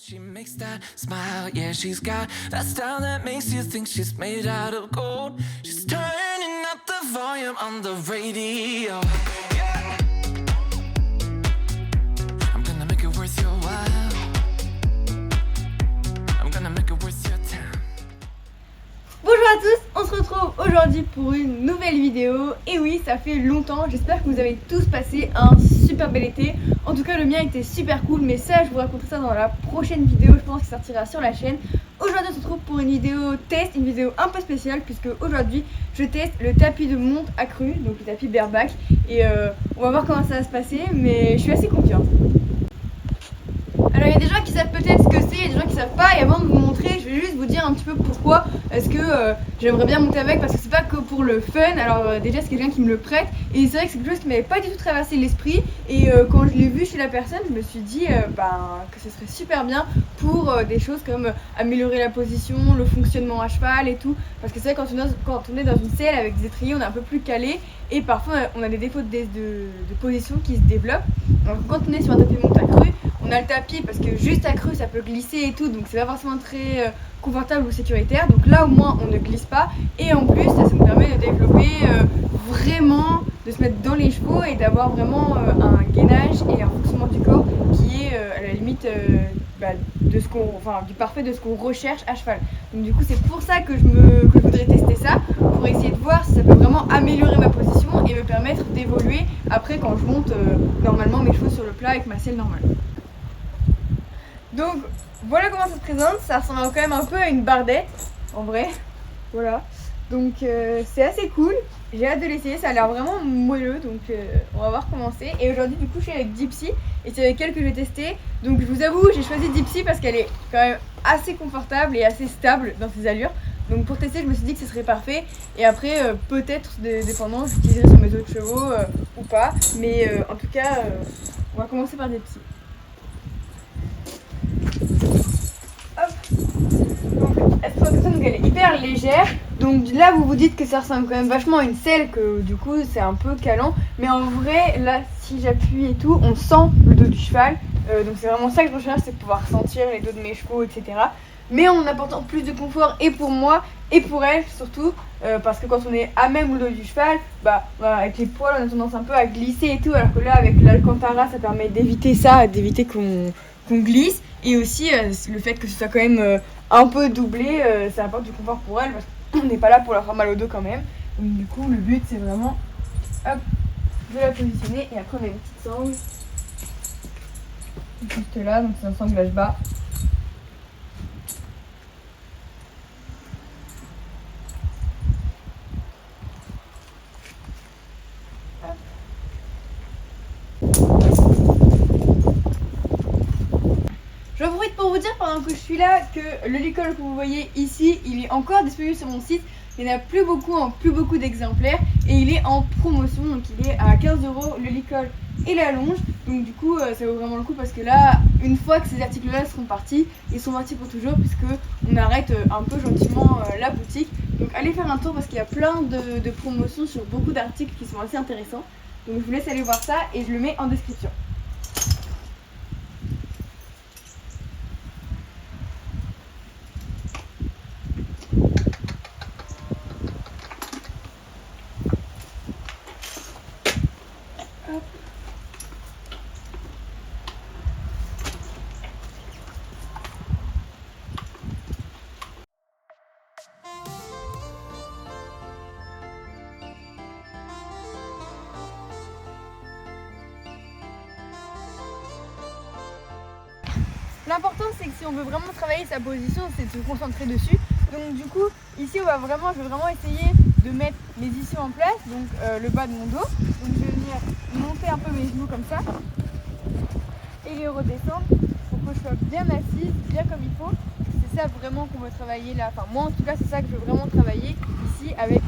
She makes that smile, yeah, she's got that style that makes you think she's made out of gold. She's turning up the volume on the radio. Yeah. I'm gonna make it worth your while. I'm gonna make it worth your time. Bonjour à tous, on se retrouve aujourd'hui pour une nouvelle vidéo. Et oui, ça fait longtemps, j'espère que vous avez tous passé un super bel été. En tout cas le mien était super cool, mais ça je vous raconterai ça dans la prochaine vidéo, je pense qu'il sortira sur la chaîne. Aujourd'hui on se retrouve pour une vidéo test, une vidéo un peu spéciale, puisque aujourd'hui je teste le tapis de monte accru, donc le tapis bareback. Et on va voir comment ça va se passer, mais je suis assez confiante. Alors il y a des gens qui savent peut-être ce que c'est, il y a des gens qui savent pas, et avant de vous montrer, je vais juste vous dire un petit peu pourquoi est-ce que j'aimerais bien monter avec, parce que c'est pas que pour le fun. Alors déjà c'est quelqu'un qui me le prête, et c'est vrai que c'est quelque chose qui m'avait pas du tout traversé l'esprit, et quand je l'ai vu chez la personne, je me suis dit que ce serait super bien pour des choses comme améliorer la position, le fonctionnement à cheval et tout, parce que c'est vrai quand on est dans une selle avec des étriers, on est un peu plus calé, et parfois on a des défauts de position qui se développent. Donc quand on est sur un tapis de monte accru, on a le tapis parce que juste accru ça peut glisser et tout, donc c'est pas forcément très confortable ou sécuritaire. Donc là au moins on ne glisse pas, et en plus ça nous permet de développer vraiment, de se mettre dans les chevaux et d'avoir vraiment un gainage et un fonctionnement du corps qui est à la limite du parfait de ce qu'on recherche à cheval. Donc du coup c'est pour ça que je voudrais tester ça, pour essayer de voir si ça peut vraiment améliorer ma position et me permettre d'évoluer après quand je monte normalement mes chevaux sur le plat avec ma selle normale. Donc voilà comment ça se présente, ça ressemble quand même un peu à une bardette en vrai, voilà. Donc c'est assez cool, j'ai hâte de l'essayer, ça a l'air vraiment moelleux, donc on va voir comment c'est. Et aujourd'hui du coup je suis avec Gypsy, et c'est avec elle que je vais tester. Donc je vous avoue, j'ai choisi Gypsy parce qu'elle est quand même assez confortable et assez stable dans ses allures. Donc pour tester je me suis dit que ce serait parfait, et après peut-être dépendant j'utiliserai sur mes autres chevaux ou pas. Mais en tout cas on va commencer par Gypsy. Donc elle est hyper légère, donc là vous vous dites que ça ressemble quand même vachement à une selle, que du coup c'est un peu calant, mais en vrai là si j'appuie et tout on sent le dos du cheval, donc c'est vraiment ça que je recherche, c'est pouvoir sentir les dos de mes chevaux, etc. Mais en apportant plus de confort, et pour moi et pour elle surtout, parce que quand on est à même le dos du cheval, voilà, avec les poils on a tendance un peu à glisser et tout, alors que là avec l'Alcantara ça permet d'éviter ça, d'éviter qu'on glisse. Et aussi le fait que ce soit quand même un peu doublé, ça apporte du confort pour elle, parce qu'on n'est pas là pour leur faire mal au dos quand même. Donc du coup le but c'est vraiment de la positionner, et après on a une petite sangle juste là, donc c'est un sanglage bas. J'en profite pour vous dire pendant que je suis là que le licol que vous voyez ici, il est encore disponible sur mon site. Il n'y en a plus beaucoup d'exemplaires, et il est en promotion, donc il est à 15 € le licol et la longe. Donc du coup ça vaut vraiment le coup, parce que là une fois que ces articles là seront partis, ils sont partis pour toujours, puisque on arrête un peu gentiment la boutique. Donc allez faire un tour, parce qu'il y a plein de promotions sur beaucoup d'articles qui sont assez intéressants. Donc je vous laisse aller voir ça, et je le mets en description. L'important c'est que si on veut vraiment travailler sa position, c'est de se concentrer dessus. Donc du coup ici je vais vraiment essayer de mettre mes issues en place, donc le bas de mon dos. Donc je vais venir monter un peu mes genoux comme ça et les redescendre pour que je sois bien assise, bien comme il faut. C'est ça vraiment qu'on veut travailler là, enfin moi en tout cas c'est ça que je veux vraiment travailler ici avec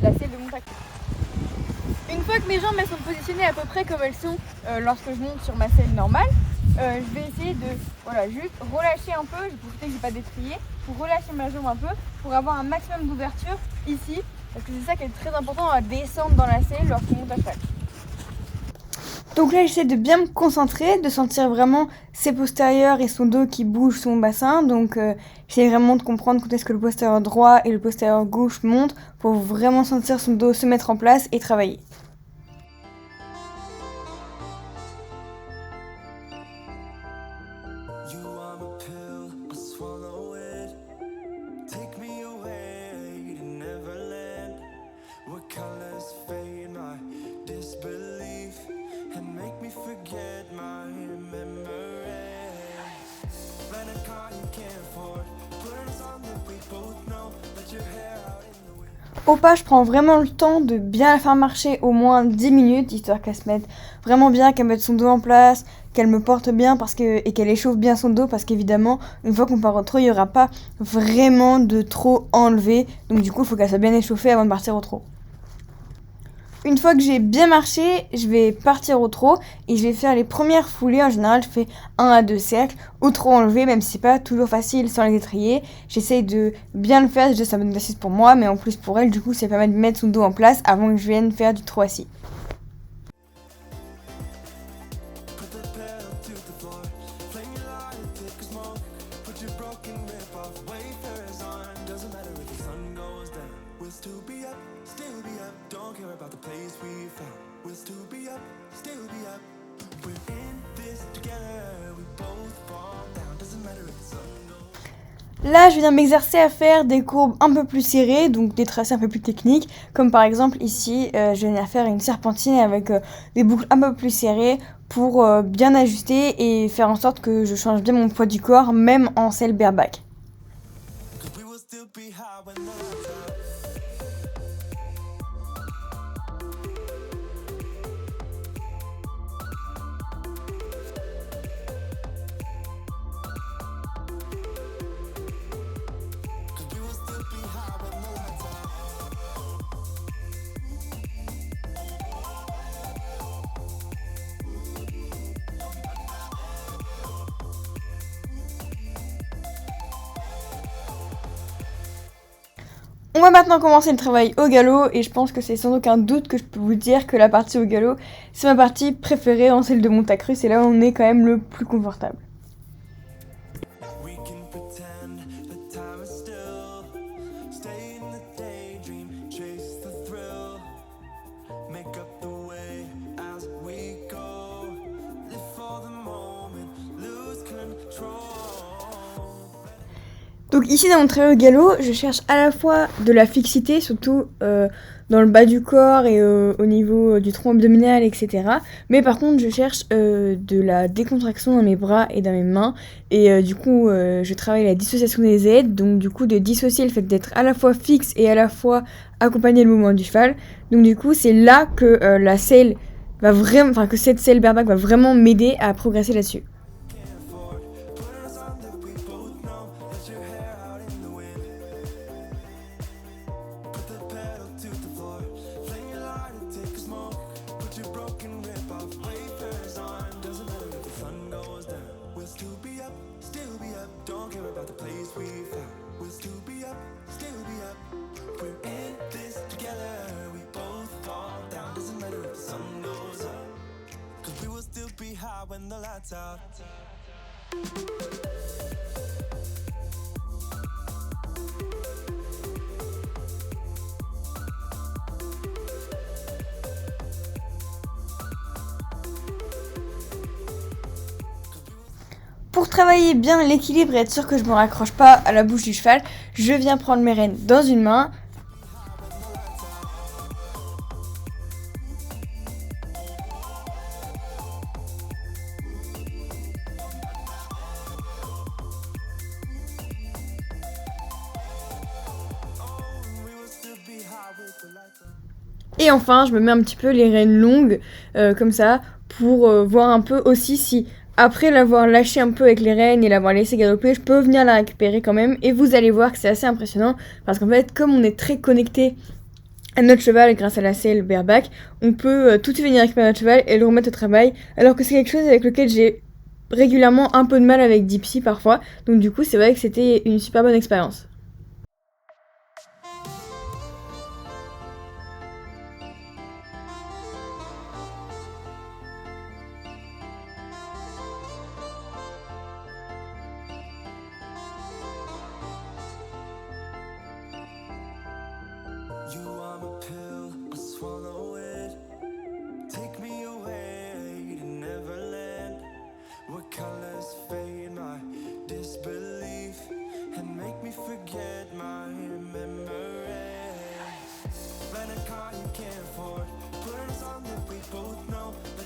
la selle de monte accru. Une fois que mes jambes elles sont positionnées à peu près comme elles sont lorsque je monte sur ma selle normale, je vais essayer de juste relâcher un peu. Je vais profiter que j'ai pas d'étrier pour relâcher ma jambe un peu, pour avoir un maximum d'ouverture ici, parce que c'est ça qui est très important à descendre dans la selle lorsqu'on monte à cheval. Donc là, j'essaie de bien me concentrer, de sentir vraiment ses postérieurs et son dos qui bouge son bassin. Donc j'essaie vraiment de comprendre quand est-ce que le postérieur droit et le postérieur gauche montent pour vraiment sentir son dos se mettre en place et travailler. Au pas, je prends vraiment le temps de bien la faire marcher au moins 10 minutes, histoire qu'elle se mette vraiment bien, qu'elle mette son dos en place, qu'elle me porte bien et qu'elle échauffe bien son dos, parce qu'évidemment, une fois qu'on part au trot, il n'y aura pas vraiment de trot enlevé. Donc du coup, il faut qu'elle soit bien échauffée avant de partir au trot. Une fois que j'ai bien marché, je vais partir au trot et je vais faire les premières foulées. En général, je fais 1 à 2 cercles au trot enlevé, même si c'est pas toujours facile sans les étriers. J'essaye de bien le faire, déjà ça me donne d'assise pour moi, mais en plus pour elle, du coup, ça permet de mettre son dos en place avant que je vienne faire du trot assis. Là, je viens m'exercer à faire des courbes un peu plus serrées, donc des tracés un peu plus techniques, comme par exemple ici, je viens faire une serpentine avec des boucles un peu plus serrées pour bien ajuster et faire en sorte que je change bien mon poids du corps, même en selle bareback. On va maintenant commencer le travail au galop et je pense que c'est sans aucun doute que je peux vous dire que la partie au galop, c'est ma partie préférée en selle de montagne russe, c'est là où on est quand même le plus confortable. Donc ici dans mon travail au galop, je cherche à la fois de la fixité, surtout dans le bas du corps et au niveau du tronc abdominal, etc. Mais par contre, je cherche de la décontraction dans mes bras et dans mes mains. Et du coup, je travaille la dissociation des aides. Donc du coup, de dissocier le fait d'être à la fois fixe et à la fois accompagner le mouvement du cheval. Donc du coup, c'est là que la selle va vraiment, enfin que cette selle bareback va vraiment m'aider à progresser là-dessus. When the lights out. Pour travailler bien l'équilibre et être sûr que je me raccroche pas à la bouche du cheval, je viens prendre mes rênes dans une main. Et enfin, je me mets un petit peu les rênes longues, comme ça, pour voir un peu aussi si, après l'avoir lâché un peu avec les rênes et l'avoir laissé galoper, je peux venir la récupérer quand même. Et vous allez voir que c'est assez impressionnant, parce qu'en fait, comme on est très connecté à notre cheval grâce à la selle bareback, on peut tout de suite venir récupérer notre cheval et le remettre au travail, alors que c'est quelque chose avec lequel j'ai régulièrement un peu de mal avec Dipsy parfois. Donc du coup, c'est vrai que c'était une super bonne expérience.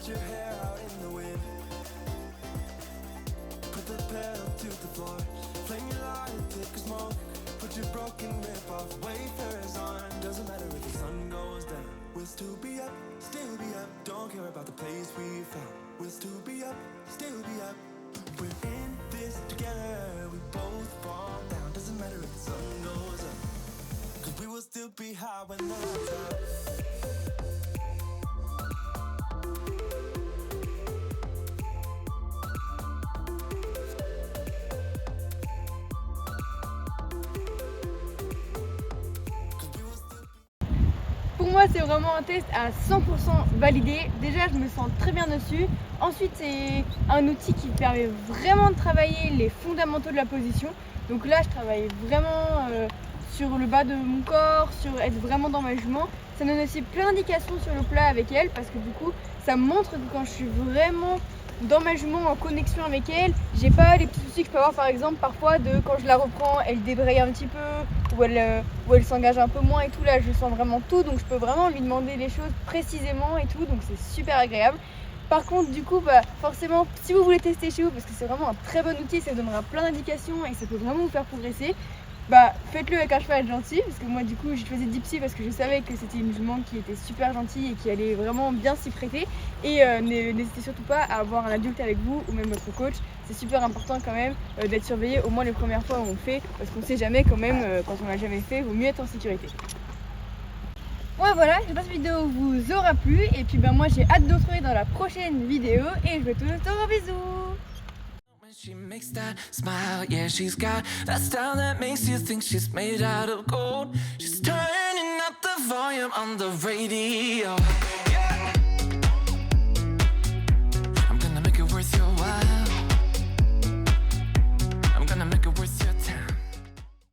Spread your hair out in the wind. Put the pedal to the floor. Flame your light, take a smoke. Put your broken rip off, wafers on. Doesn't matter if the sun goes down. We'll still be up, still be up. Don't care about the place we found. We'll still be up, still be up. We're in this together. We both fall down. Doesn't matter if the sun goes up. Cause we will still be high when the lights out. Pour moi, c'est vraiment un test à 100% validé. Déjà, je me sens très bien dessus. Ensuite, c'est un outil qui permet vraiment de travailler les fondamentaux de la position. Donc là, je travaille vraiment sur le bas de mon corps, sur être vraiment dans ma jument. Ça me donne aussi plein d'indications sur le plat avec elle parce que du coup, ça montre que quand je suis vraiment dans ma jument en connexion avec elle, j'ai pas les petits soucis que je peux avoir par exemple parfois de quand je la reprends, elle débraye un petit peu ou elle s'engage un peu moins et tout. Là, je sens vraiment tout, donc je peux vraiment lui demander les choses précisément et tout, donc c'est super agréable. Par contre, du coup, forcément, si vous voulez tester chez vous, parce que c'est vraiment un très bon outil, ça vous donnera plein d'indications et ça peut vraiment vous faire progresser, faites-le avec un cheval gentil, parce que moi, du coup, j'ai choisi Dipsy parce que je savais que c'était une jument qui était super gentille et qui allait vraiment bien s'y prêter. Et n'hésitez surtout pas à avoir un adulte avec vous ou même votre coach. C'est super important quand même d'être surveillé au moins les premières fois où on fait, parce qu'on sait jamais quand même, quand on l'a jamais fait, il vaut mieux être en sécurité. Ouais, voilà, j'espère que cette vidéo vous aura plu et puis moi j'ai hâte de vous retrouver dans la prochaine vidéo et je vous fais tous un bisou. When she makes that smile, yeah, she's got that style that makes you think she's made out of gold. She's turning up the volume on the radio.